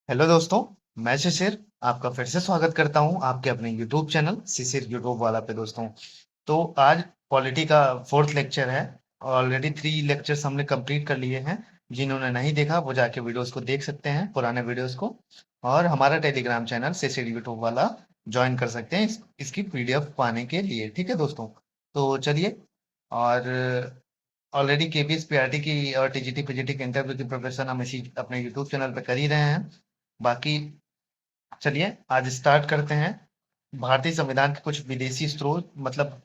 Hello दोस्तों। मैं शिशिर आपका फिर से स्वागत करता हूं आपके अपने यूट्यूब चैनल शिशिर यूट्यूब वाला पे दोस्तों। तो आज पॉलिटी का फोर्थ लेक्चर है। ऑलरेडी 3 लेक्चर्स हमने कंप्लीट कर लिए हैं। जिन्होंने नहीं देखा वो जाके वीडियोस को देख सकते हैं, पुराने वीडियोस को। और हमारा टेलीग्राम चैनल शिशिर यूट्यूब वाला ज्वाइन कर सकते हैं इसकी पीडीएफ पाने के लिए। ठीक है दोस्तों, तो चलिए। और ऑलरेडी केपीएस पीआरटी की और टीजीटी पीजीटी के इंटरव्यू की प्रिपरेशन हम इसी अपने यूट्यूब चैनल पे कर ही रहे हैं। बाकी चलिए आज स्टार्ट करते हैं। भारतीय संविधान के कुछ विदेशी स्रोत, मतलब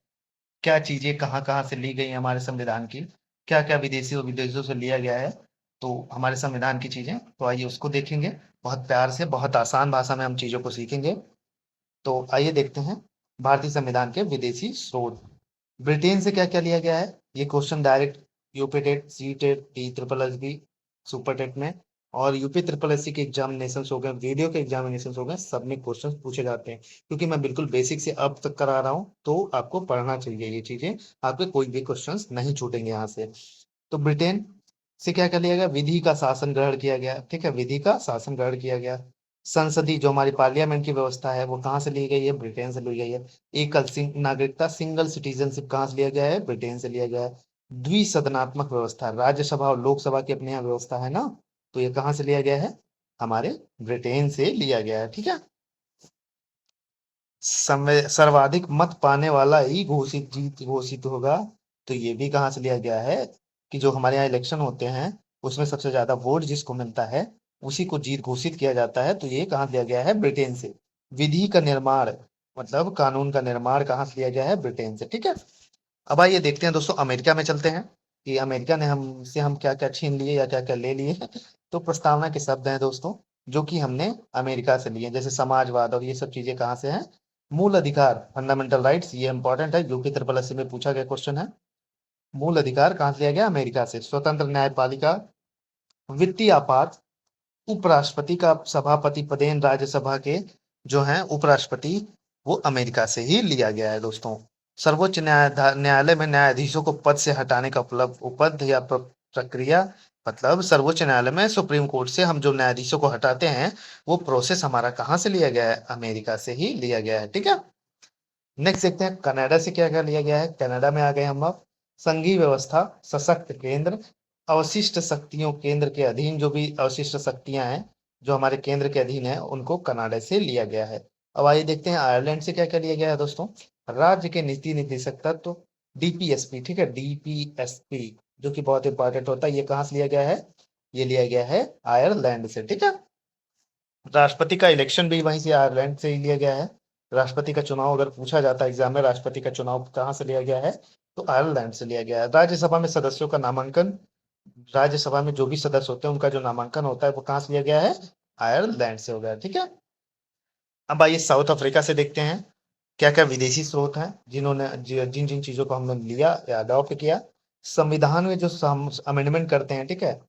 क्या चीजें कहाँ कहाँ से ली गई हैं हमारे संविधान की, क्या क्या विदेशी और विदेशों से लिया गया है। तो हमारे संविधान की चीजें, तो आइए उसको देखेंगे। बहुत प्यार से, बहुत आसान भाषा में हम चीजों को सीखेंगे। तो आइए देखते हैं भारतीय संविधान के विदेशी स्रोत। ब्रिटेन से क्या क्या लिया गया है, ये question direct UP TET, C TET, T triple S B, super TET में और यूपी ट्रिपल एस सी के एग्जामिनेशन हो गए, वीडियो के एग्जामिनेशन हो गए, सब में क्वेश्चन पूछे जाते हैं। क्योंकि मैं बिल्कुल बेसिक से अब तक करा रहा हूँ, तो आपको पढ़ना चाहिए ये चीजें। आपके कोई भी क्वेश्चन नहीं छूटेंगे यहाँ से। तो ब्रिटेन से क्या कर लिया गया, विधि का शासन ग्रहण किया गया। ठीक है, विधि का शासन ग्रहण किया गया। संसदीय जो हमारी पार्लियामेंट की व्यवस्था है वो कहाँ से ली गई है, ब्रिटेन से ली गई है। एकल नागरिकता, सिंगल सिटीजनशिप कहाँ से लिया गया है, ब्रिटेन से लिया गया है। द्विसदनात्मक व्यवस्था, राज्यसभा और लोकसभा की अपने यहाँ व्यवस्था है ना, तो ये कहाँ से लिया गया है, हमारे ब्रिटेन से लिया गया है। ठीक है। सर्वाधिक मत पाने वाला ही घोषित जीत घोषित होगा, तो ये भी कहाँ से लिया गया है कि जो हमारे यहाँ इलेक्शन होते हैं उसमें सबसे ज्यादा वोट जिसको मिलता है उसी को जीत घोषित किया जाता है। तो ये कहाँ लिया गया है, ब्रिटेन से। विधि का निर्माण, मतलब कानून का निर्माण कहाँ से लिया गया है, ब्रिटेन से। ठीक है। अब आइए देखते हैं दोस्तों, अमेरिका में चलते हैं कि अमेरिका ने हमसे हम क्या क्या छीन लिए या क्या क्या ले लिए। तो प्रस्तावना के शब्द हैं दोस्तों, जो कि हमने अमेरिका से लिए, जैसे समाजवाद और ये सब चीजें कहाँ से हैं। मूल अधिकार, फंडामेंटल राइट्स, ये इंपॉर्टेंट है, यूपी ट्रिपल एससी में पूछा गया क्वेश्चन है। मूल अधिकार कहाँ से लिया गया, अमेरिका से। स्वतंत्र न्यायपालिका, वित्तीय आपात, उपराष्ट्रपति का सभापति पदेन राज्यसभा के जो हैं उपराष्ट्रपति, वो अमेरिका से ही लिया गया है दोस्तों। सर्वोच्च न्यायालय में न्यायाधीशों को पद से हटाने का उपलब्ध उपद या प्रक्रिया, मतलब सर्वोच्च न्यायालय में सुप्रीम कोर्ट से हम जो न्यायाधीशों को हटाते हैं, वो प्रोसेस हमारा कहाँ से लिया गया है, अमेरिका से ही लिया गया है। ठीक है। नेक्स्ट देखते हैं कनाडा से क्या क्या लिया गया है। कनाडा में आ गए हम अब। संघीय व्यवस्था, सशक्त केंद्र, अवशिष्ट शक्तियों केंद्र के अधीन, जो भी अवशिष्ट शक्तियां हैं जो हमारे केंद्र के अधीन है, उनको कनाडा से लिया गया है। अब आइए देखते हैं आयरलैंड से क्या क्या लिया गया है दोस्तों। राज्य के नीति निदेशक तत्व, डीपीएसपी। ठीक है, डीपीएसपी जो कि बहुत इंपॉर्टेंट होता है, ये कहाँ से लिया गया है, ये लिया गया है आयरलैंड से। ठीक है। राष्ट्रपति का इलेक्शन भी वहीं से आयरलैंड से ही लिया गया है। राष्ट्रपति का चुनाव अगर पूछा जाता है एग्जाम में, राष्ट्रपति का चुनाव कहाँ से लिया गया है, तो आयरलैंड से लिया गया है। राज्यसभा में सदस्यों का नामांकन, राज्यसभा में जो भी सदस्य होते हैं उनका जो नामांकन होता है वो कहाँ से लिया गया है, आयरलैंड से हो गया है। ठीक है। अब आइए साउथ अफ्रीका से देखते हैं क्या क्या विदेशी स्रोत हैं जिन्होंने जिन जिन चीजों को हमने लिया या अडॉप्ट किया। संविधान में जो अमेंडमेंट करते हैं, ठीक है,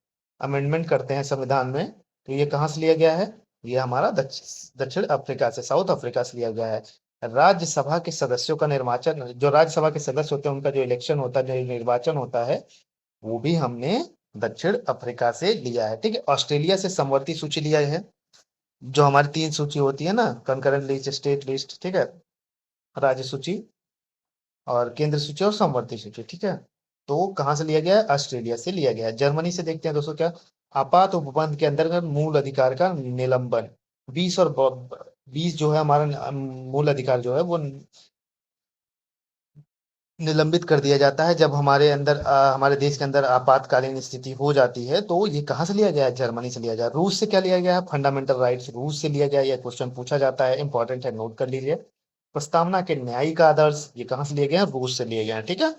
अमेंडमेंट करते हैं संविधान में, तो ये कहाँ से लिया गया है, ये हमारा दक्षिण अफ्रीका से, साउथ अफ्रीका से लिया गया है। राज्यसभा के सदस्यों का निर्वाचन, जो राज्यसभा के सदस्य होते हैं उनका जो इलेक्शन होता है, जो निर्वाचन होता है, वो भी हमने दक्षिण अफ्रीका से लिया है। ठीक है। ऑस्ट्रेलिया से समवर्ती सूची लिया है। जो हमारी 3 सूची होती है ना, कंकरेंट लिस्ट, स्टेट लिस्ट, ठीक है, राज्य सूची और केंद्र सूची और समवर्ती सूची। ठीक है। तो कहाँ से लिया गया है, ऑस्ट्रेलिया से लिया गया है। जर्मनी से देखते हैं दोस्तों क्या, आपात उपबंध के अंतर्गत मूल अधिकार का निलंबन, 20 जो है हमारा मूल अधिकार जो है वो निलंबित कर दिया जाता है जब हमारे अंदर हमारे देश के अंदर आपातकालीन स्थिति हो जाती है। तो ये कहाँ से लिया गया है, जर्मनी से लिया गया है। रूस से क्या लिया गया है, फंडामेंटल राइट्स, रूस से लिया गया है। यह क्वेश्चन पूछा जाता है, इंपॉर्टेंट है, नोट कर लीजिए। प्रस्तावना के न्यायिक आदर्श, ये कहाँ से लिए गए हैं, रूस से लिए गए हैं। ठीक है।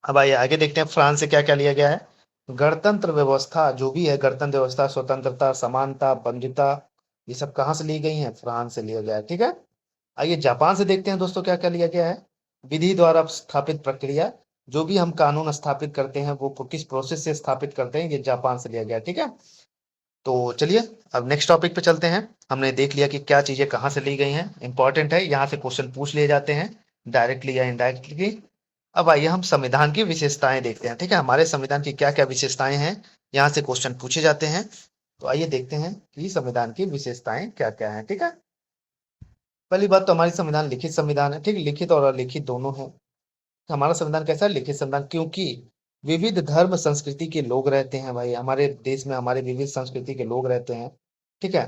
अब आइए आगे देखते हैं फ्रांस से क्या क्या लिया गया है। गणतंत्र व्यवस्था, जो भी है गणतंत्र व्यवस्था, स्वतंत्रता, समानता, बंधुता, ये सब कहाँ से ली गई हैं, फ्रांस से लिया गया है। ठीक है। आइए जापान से देखते हैं दोस्तों क्या क्या लिया गया है। विधि द्वारा स्थापित प्रक्रिया, जो भी हम कानून स्थापित करते हैं वो किस प्रोसेस से स्थापित करते हैं, ये जापान से लिया गया है। ठीक है। तो चलिए अब नेक्स्ट टॉपिक पे चलते हैं। हमने देख लिया कि क्या चीजें कहाँ से ली गई हैं, इंपॉर्टेंट है, यहाँ से क्वेश्चन पूछ लिए जाते हैं डायरेक्टली या इनडायरेक्टली। अब आइए हम संविधान की विशेषताएं देखते हैं। ठीक है, हमारे संविधान की क्या क्या विशेषताएं हैं, यहाँ से क्वेश्चन पूछे जाते हैं। तो आइए देखते हैं कि संविधान की विशेषताएं क्या क्या हैं। ठीक है, पहली बात तो हमारी संविधान लिखित संविधान है। ठीक, लिखित और अलिखित दोनों है। हमारा संविधान कैसा है? लिखित संविधान, क्योंकि विविध धर्म संस्कृति के लोग रहते हैं भाई हमारे देश में, हमारे विविध संस्कृति के लोग रहते हैं। ठीक है,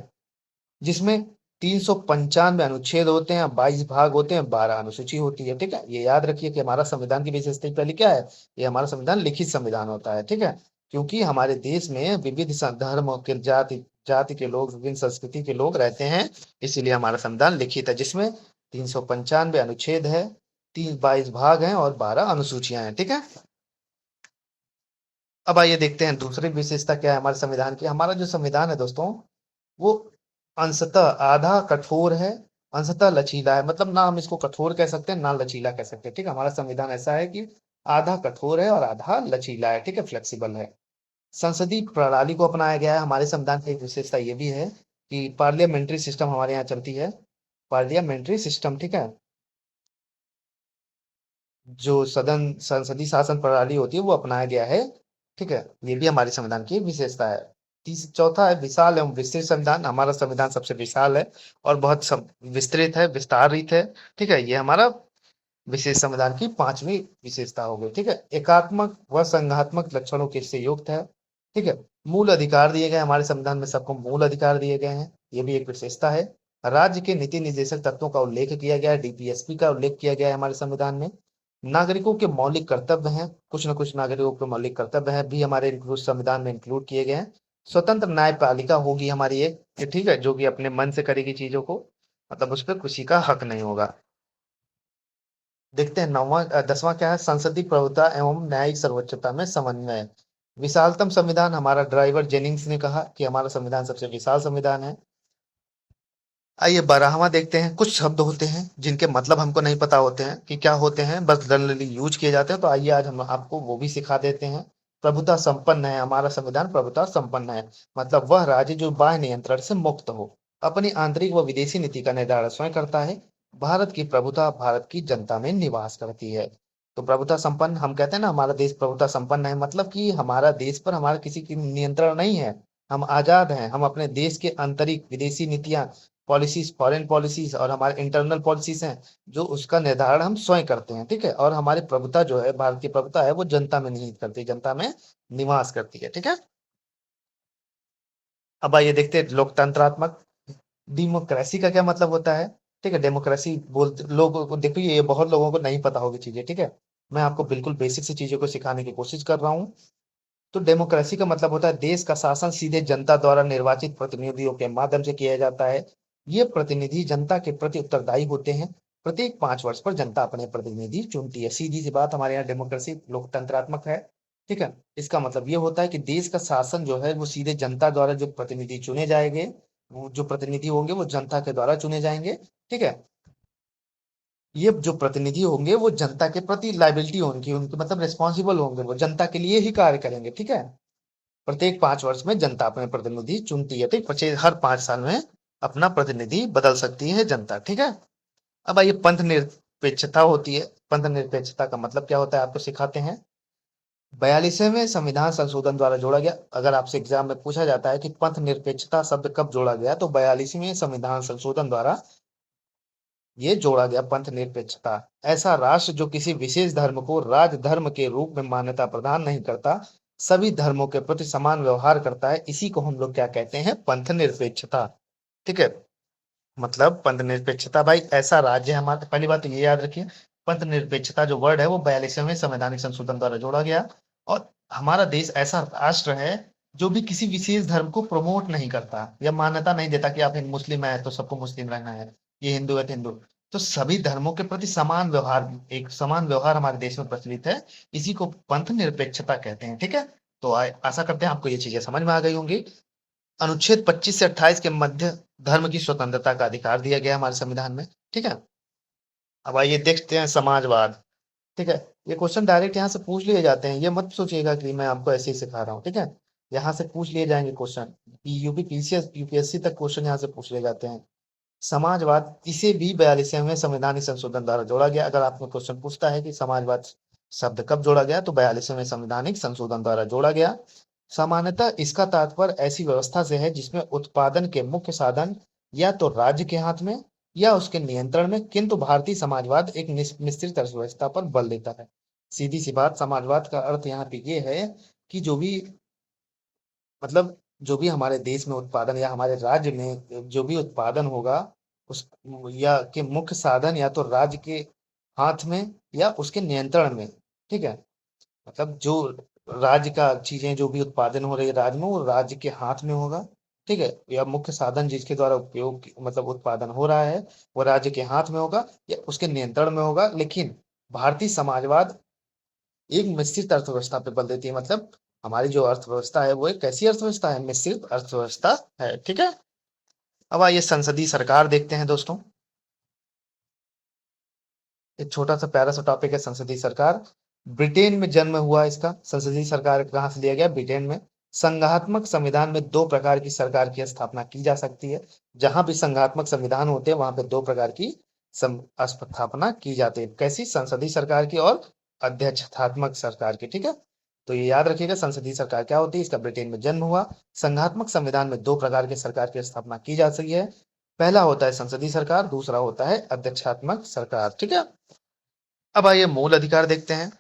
जिसमें 395 अनुच्छेद होते हैं, 22 भाग होते हैं, 12 अनुसूची होती है। ठीक है, ये याद रखिए कि हमारा संविधान की विशेषता पहले क्या है? ये हमारा संविधान लिखित संविधान होता है। ठीक है, क्योंकि हमारे देश में विविध धर्म के जाति जाति के लोग, विभिन्न संस्कृति के लोग रहते हैं, इसीलिए हमारा संविधान लिखित है, जिसमें 395 अनुच्छेद है, 22 भाग हैं और 12 अनुसूचियां हैं। ठीक है, अब आइए देखते हैं दूसरी विशेषता क्या है हमारे संविधान की। हमारा जो संविधान है दोस्तों, वो अंशतः आधा कठोर है, अंशतः लचीला है। मतलब ना हम इसको कठोर कह सकते हैं, ना लचीला कह सकते हैं। ठीक है, हमारा संविधान ऐसा है कि आधा कठोर है और आधा लचीला है। ठीक है, फ्लेक्सिबल है। संसदीय प्रणाली को अपनाया गया है। हमारे संविधान की एक विशेषता ये भी है कि पार्लियामेंट्री सिस्टम हमारे यहाँ चलती है। पार्लियामेंट्री सिस्टम, ठीक है, जो सदन संसदीय शासन प्रणाली होती है वो अपनाया गया है। ठीक है, ये भी हमारे संविधान की विशेषता है। चौथा है विशाल एवं विस्तृत संविधान। हमारा संविधान सबसे विशाल है और बहुत विस्तृत है, विस्तारित है। ठीक है, ये हमारा विशेष संविधान की पांचवी विशेषता हो गई। ठीक है, एकात्मक व संघात्मक लक्षणों के से युक्त है। ठीक है, मूल अधिकार दिए गए हमारे संविधान में, सबको मूल अधिकार दिए गए हैं, ये भी एक विशेषता है। राज्य के नीति निर्देशक तत्वों का उल्लेख किया गया है, डीपीएसपी का उल्लेख किया गया है हमारे संविधान में। नागरिकों के मौलिक कर्तव्य हैं, कुछ न कुछ नागरिकों के मौलिक कर्तव्य हैं भी हमारे संविधान में इंक्लूड किए गए हैं। स्वतंत्र न्यायपालिका होगी हमारी एक, ठीक है, जो कि अपने मन से करेगी चीजों को, मतलब उस पर किसी का हक नहीं होगा। देखते हैं नौवां 10वां क्या है? संसदीय प्रभुता एवं न्यायिक सर्वोच्चता में समन्वय। विशालतम संविधान, हमारा ड्राइवर जेनिंग्स ने कहा कि हमारा संविधान सबसे विशाल संविधान है। आइए 12वां देखते हैं। कुछ शब्द होते हैं जिनके मतलब हमको नहीं पता होते हैं कि क्या होते हैं, बस जनरली यूज किए जाते हैं, तो आइए आज हम आपको वो भी सिखा देते हैं। प्रभुता संपन्न है, हमारा संविधान प्रभुता संपन्न है। मतलब वह राज्य जो बाह्य नियंत्रण से मुक्त हो, अपनी आंतरिक व विदेशी नीति का निर्धारण स्वयं करता है। भारत की प्रभुता भारत की जनता में निवास करती है। तो प्रभुता संपन्न, हम कहते हैं ना हमारा देश प्रभुता संपन्न है, मतलब कि हमारा देश पर हमारा किसी की नियंत्रण नहीं है। हम आजाद हैं, हम अपने देश के आंतरिक विदेशी नीतियां, पॉलिसीज, फॉरेन पॉलिसीज और हमारे इंटरनल पॉलिसीज हैं, जो उसका निर्धारण हम स्वयं करते हैं। ठीक है, और हमारी प्रभुता जो है, भारत की प्रभुता है, वो जनता में निहित करती है, जनता में निवास करती है। ठीक है, अब आइए देखते हैं लोकतंत्रात्मक। डेमोक्रेसी का क्या मतलब होता है? ठीक है, डेमोक्रेसी बोलते लोगों को, देखो ये बहुत लोगों को नहीं पता होगी चीजें। ठीक है, मैं आपको बिल्कुल बेसिक सी चीजों को सिखाने की कोशिश कर रहा हूँ। तो डेमोक्रेसी का मतलब होता है देश का शासन सीधे जनता द्वारा निर्वाचित प्रतिनिधियों के माध्यम से किया जाता है। ये प्रतिनिधि जनता के प्रति उत्तरदायी होते हैं। प्रत्येक 5 वर्ष पर जनता अपने प्रतिनिधि चुनती है। सीधी सी बात, हमारे यहाँ डेमोक्रेसी लोकतंत्रात्मक है। ठीक है, इसका मतलब ये होता है कि देश का शासन जो है वो सीधे जनता द्वारा, जो प्रतिनिधि चुने जाएंगे, वो जो प्रतिनिधि होंगे वो जनता के द्वारा चुने जाएंगे। ठीक है, ये जो प्रतिनिधि होंगे वो जनता के प्रति लाइबिलिटी होंगी उनकी, मतलब रिस्पॉन्सिबल होंगे, वो जनता के लिए ही कार्य करेंगे। ठीक है, प्रत्येक 5 वर्ष में जनता अपने प्रतिनिधि चुनती है। ठीक, हर 5 साल में अपना प्रतिनिधि बदल सकती है जनता। ठीक है, अब आइए पंथ निरपेक्षता होती है। पंथ निरपेक्षता का मतलब क्या होता है आपको सिखाते हैं। 42वें संविधान संशोधन द्वारा जोड़ा गया। अगर आपसे एग्जाम में पूछा जाता है कि पंथ निरपेक्षता शब्द कब जोड़ा गया, तो 42वें संविधान संशोधन द्वारा ये जोड़ा गया, पंथ निरपेक्षता। ऐसा राष्ट्र जो किसी विशेष धर्म को राज धर्म के रूप में मान्यता प्रदान नहीं करता, सभी धर्मों के प्रति समान व्यवहार करता है, इसी को हम लोग क्या कहते हैं? पंथ निरपेक्षता। ठीक है, मतलब पंथ निरपेक्षता भाई ऐसा राज्य है हमारा। पहली बात तो ये याद रखिए, पंथ निरपेक्षता जो वर्ड है वो 42वें संवैधानिक संशोधन द्वारा जोड़ा गया। और हमारा देश ऐसा राष्ट्र है जो भी किसी विशेष धर्म को प्रमोट नहीं करता या मान्यता नहीं देता कि आप मुस्लिम है तो सबको मुस्लिम रहना है, ये हिंदू है तो हिंदू। तो सभी धर्मों के प्रति समान व्यवहार, एक समान व्यवहार हमारे देश में प्रचलित है, इसी को पंथ निरपेक्षता कहते हैं। ठीक है, तो आशा करते हैं आपको ये चीजें समझ में आ गई होंगी। अनुच्छेद 25 से 28 के मध्य धर्म की स्वतंत्रता का अधिकार दिया गया है हमारे संविधान में। ठीक है, अब आइए देखते हैं समाजवाद। ठीक है, ये क्वेश्चन डायरेक्ट यहाँ से पूछ लिए जाते हैं, ये मत सोचिएगा कि मैं आपको ऐसे ही सिखा रहा हूँ। ठीक है, यहाँ से पूछ लिए जाएंगे क्वेश्चन, यूपी पीसीएस यूपीएससी तक क्वेश्चन यहाँ से पूछ लिए जाते हैं। समाजवाद, इसे भी 42वें संवैधानिक संशोधन द्वारा जोड़ा गया। अगर आपको क्वेश्चन पूछता है कि समाजवाद शब्द कब जोड़ा गया, तो 42वें संवैधानिक संशोधन द्वारा जोड़ा गया। सामान्यतः इसका तात्पर्य ऐसी व्यवस्था से है जिसमें उत्पादन के मुख्य साधन या तो राज्य के हाथ में या उसके नियंत्रण में, किंतु भारतीय समाजवाद एक मिश्रित अर्थव्यवस्था पर बल देता है। सीधी सी बात, समाजवाद का अर्थ यहाँ पे ये है कि जो भी, मतलब जो भी हमारे देश में उत्पादन या हमारे राज्य में जो भी उत्पादन होगा, उस या के मुख्य साधन या तो राज्य के हाथ में या उसके नियंत्रण में। ठीक है, मतलब जो राज्य का चीजें जो भी उत्पादन हो रही है राज्य में, वो राज्य के हाथ में होगा। ठीक है, या मुख्य साधन जिसके द्वारा उपयोग मतलब उत्पादन हो रहा है, वो राज्य के हाथ में होगा या उसके नियंत्रण में होगा। लेकिन भारतीय समाजवाद एक मिश्रित अर्थव्यवस्था पे बल देती है। मतलब हमारी जो अर्थव्यवस्था है वो एक कैसी अर्थव्यवस्था है, मिश्रित अर्थव्यवस्था है। ठीक है, अब आइए संसदीय सरकार देखते हैं दोस्तों। एक छोटा सा प्यारा सा टॉपिक है संसदीय सरकार। ब्रिटेन में जन्म हुआ इसका। संसदीय सरकार कहाँ से लिया गया? ब्रिटेन में। संघात्मक संविधान में दो प्रकार की सरकार की स्थापना की जा सकती है। जहां भी संघात्मक संविधान होते हैं वहां पे दो प्रकार की स्थापना की जाती है। कैसी? संसदीय सरकार की और अध्यक्षात्मक सरकार की। ठीक है, तो ये याद रखिएगा संसदीय सरकार क्या होती है। इसका ब्रिटेन में जन्म हुआ। संघात्मक संविधान में दो प्रकार के सरकार की स्थापना की जा सकती है। पहला होता है संसदीय सरकार, दूसरा होता है अध्यक्षात्मक सरकार। ठीक है, अब आइए मूल अधिकार देखते हैं।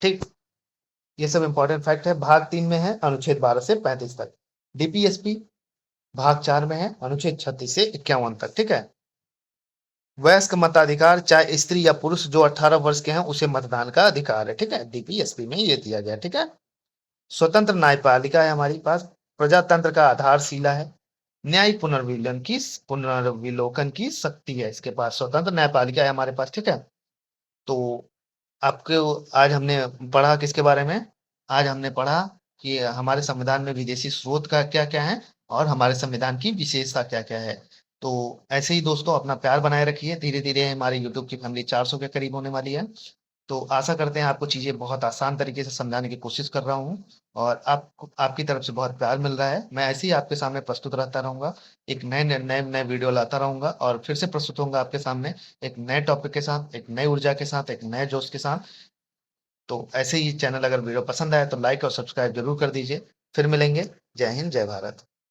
ठीक, ये सब इंपॉर्टेंट फैक्ट है। भाग 3 में है अनुच्छेद 12 से 35 तक। डीपीएसपी भाग 4 में है अनुच्छेद 36 से 51 तक। ठीक है, वयस्क मताधिकार, चाहे स्त्री या पुरुष जो 18 वर्ष के हैं उसे मतदान का अधिकार है। ठीक है, डीपीएसपी में ये दिया गया। ठीक है, स्वतंत्र न्यायपालिका है हमारी पास। प्रजातंत्र का आधारशिला है। न्यायिक पुनर्विलोकन की शक्ति है इसके पास। स्वतंत्र न्यायपालिका है हमारे पास। ठीक है, तो आपको आज हमने पढ़ा किसके बारे में? आज हमने पढ़ा कि हमारे संविधान में विदेशी स्रोत का क्या-क्या है और हमारे संविधान की विशेषता क्या-क्या है। तो ऐसे ही दोस्तों अपना प्यार बनाए रखिए। धीरे-धीरे हमारी यूट्यूब की फैमिली 400 के करीब होने वाली है। तो आशा करते हैं आपको चीज़ें बहुत आसान तरीके से समझाने की कोशिश कर रहा हूँ और आपको आपकी तरफ से बहुत प्यार मिल रहा है। मैं ऐसे ही आपके सामने प्रस्तुत रहता रहूँगा। एक नए वीडियो लाता रहूँगा और फिर से प्रस्तुत होऊँगा आपके सामने एक नए टॉपिक के साथ, एक नई ऊर्जा के साथ, एक नए जोश के साथ। तो ऐसे ही चैनल अगर वीडियो पसंद आए तो लाइक और सब्सक्राइब ज़रूर कर दीजिए। फिर मिलेंगे। जय हिंद, जय भारत।